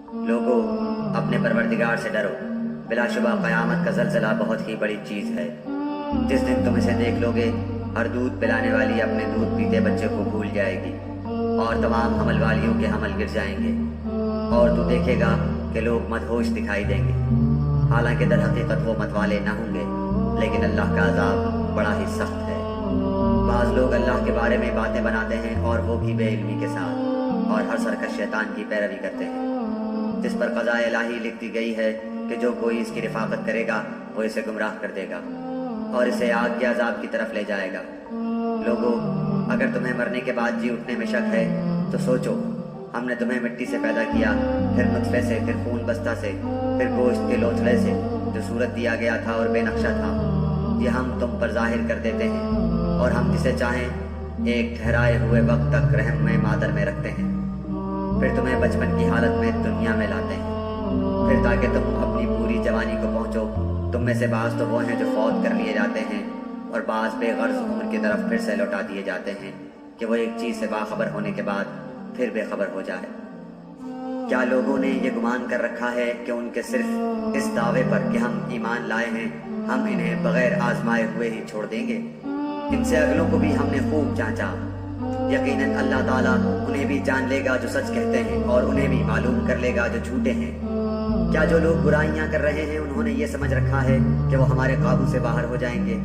لوگوں اپنے پروردگار سے ڈرو، بلا شبہ قیامت کا زلزلہ بہت ہی بڑی چیز ہے۔ جس دن تم اسے دیکھ لو گے، ہر دودھ پلانے والی اپنے دودھ پیتے بچے کو بھول جائے گی، اور تمام حمل والیوں کے حمل گر جائیں گے، اور تو دیکھے گا کہ لوگ مدہوش دکھائی دیں گے، حالانکہ در حقیقت وہ متوالے نہ ہوں گے، لیکن اللہ کا عذاب بڑا ہی سخت ہے۔ بعض لوگ اللہ کے بارے میں باتیں بناتے ہیں، اور وہ بھی بے علمی کے ساتھ، اور ہر سرکش شیطان کی پیروی کرتے ہیں، جس پر قضاء الہی لکھ دی گئی ہے کہ جو کوئی اس کی رفاقت کرے گا وہ اسے گمراہ کر دے گا اور اسے آگ کے عذاب کی طرف لے جائے گا۔ لوگوں، اگر تمہیں مرنے کے بعد جی اٹھنے میں شک ہے تو سوچو، ہم نے تمہیں مٹی سے پیدا کیا، پھر نطفے سے، پھر خون بستہ سے، پھر گوشت کے لوتھڑے سے، جو صورت دیا گیا تھا اور بے نقشہ تھا، یہ ہم تم پر ظاہر کر دیتے ہیں، اور ہم جسے چاہیں ایک ٹھہرائے ہوئے وقت تک رحم میں مادر میں رکھتے ہیں، پھر تمہیں بچپن کی حالت میں دنیا میں لاتے ہیں، پھر تاکہ تم اپنی پوری جوانی کو پہنچو۔ تم میں سے بعض تو وہ ہیں جو فوت کر لیے جاتے ہیں، اور بعض بے غرض عمر کی طرف پھر سے لوٹا دیے جاتے ہیں کہ وہ ایک چیز سے باخبر ہونے کے بعد پھر بے خبر ہو جائے۔ کیا لوگوں نے یہ گمان کر رکھا ہے کہ ان کے صرف اس دعوے پر کہ ہم ایمان لائے ہیں، ہم انہیں بغیر آزمائے ہوئے ہی چھوڑ دیں گے؟ ان سے اگلوں کو بھی ہم نے خوب جانچا، یقیناً اللہ تعالیٰ انہیں بھی جان لے گا جو سچ کہتے ہیں، اور انہیں بھی معلوم کر لے گا جو جھوٹے ہیں۔ کیا جو لوگ برائیاں کر رہے ہیں انہوں نے یہ سمجھ رکھا ہے کہ وہ ہمارے قابو سے باہر ہو جائیں گے؟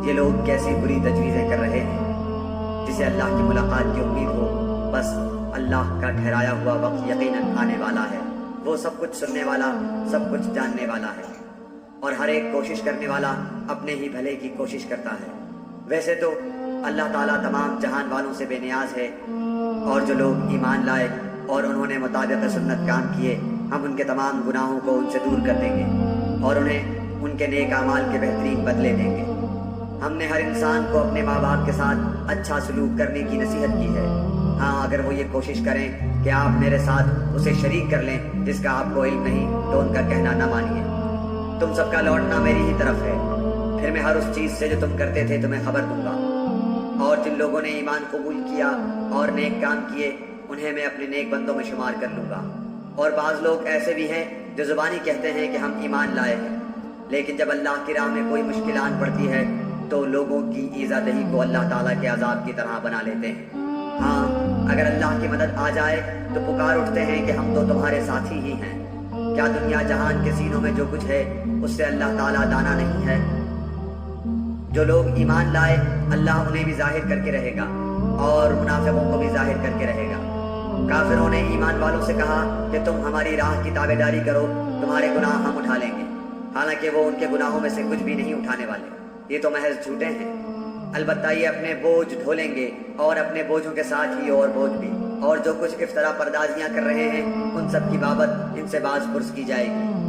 یہ لوگ کیسی بری تجویزیں کر رہے ہیں۔ جسے اللہ کی ملاقات کی امید ہو، بس اللہ کا ٹھہرایا ہوا وقت یقیناً آنے والا ہے۔ وہ سب کچھ سننے والا، سب کچھ جاننے والا ہے، اور ہر ایک کوشش کرنے والا اپنے ہی بھلے کی کوشش کرتا ہے۔ ویسے تو اللہ تعالیٰ تمام جہان والوں سے بے نیاز ہے، اور جو لوگ ایمان لائے اور انہوں نے مطابق سنت کام کیے، ہم ان کے تمام گناہوں کو ان سے دور کر دیں گے، اور انہیں ان کے نیک اعمال کے بہترین بدلے دیں گے۔ ہم نے ہر انسان کو اپنے ماں باپ کے ساتھ اچھا سلوک کرنے کی نصیحت کی ہے۔ ہاں، اگر وہ یہ کوشش کریں کہ آپ میرے ساتھ اسے شریک کر لیں جس کا آپ کو علم نہیں، تو ان کا کہنا نہ مانیے۔ تم سب کا لوٹنا میری ہی طرف ہے، پھر میں ہر اس چیز سے جو تم کرتے تھے تمہیں خبر دوں گا، اور جن لوگوں نے ایمان قبول کیا اور نیک کام کیے انہیں میں اپنے نیک بندوں میں شمار کر لوں گا۔ اور بعض لوگ ایسے بھی ہیں جو زبانی کہتے ہیں کہ ہم ایمان لائے ہیں، لیکن جب اللہ کی راہ میں کوئی مشکلات پڑتی ہے تو لوگوں کی ایذا دہی کو اللہ تعالیٰ کے عذاب کی طرح بنا لیتے ہیں۔ ہاں، اگر اللہ کی مدد آ جائے تو پکار اٹھتے ہیں کہ ہم تو تمہارے ساتھی ہی ہیں۔ کیا دنیا جہان کے سینوں میں جو کچھ ہے اس سے اللہ تعالیٰ دانا نہیں ہے؟ جو لوگ ایمان لائے اللہ انہیں بھی ظاہر کر کے رہے گا، اور منافقوں کو بھی ظاہر کر کے رہے گا۔ کافروں نے ایمان والوں سے کہا کہ تم ہماری راہ کی تابع داری کرو، تمہارے گناہ ہم اٹھا لیں گے، حالانکہ وہ ان کے گناہوں میں سے کچھ بھی نہیں اٹھانے والے، یہ تو محض جھوٹے ہیں۔ البتہ یہ اپنے بوجھ ڈھو لیں گے، اور اپنے بوجھوں کے ساتھ ہی اور بوجھ بھی، اور جو کچھ افطرا پردازیاں کر رہے ہیں ان سب کی بابت ان سے باز پرس کی جائے گی۔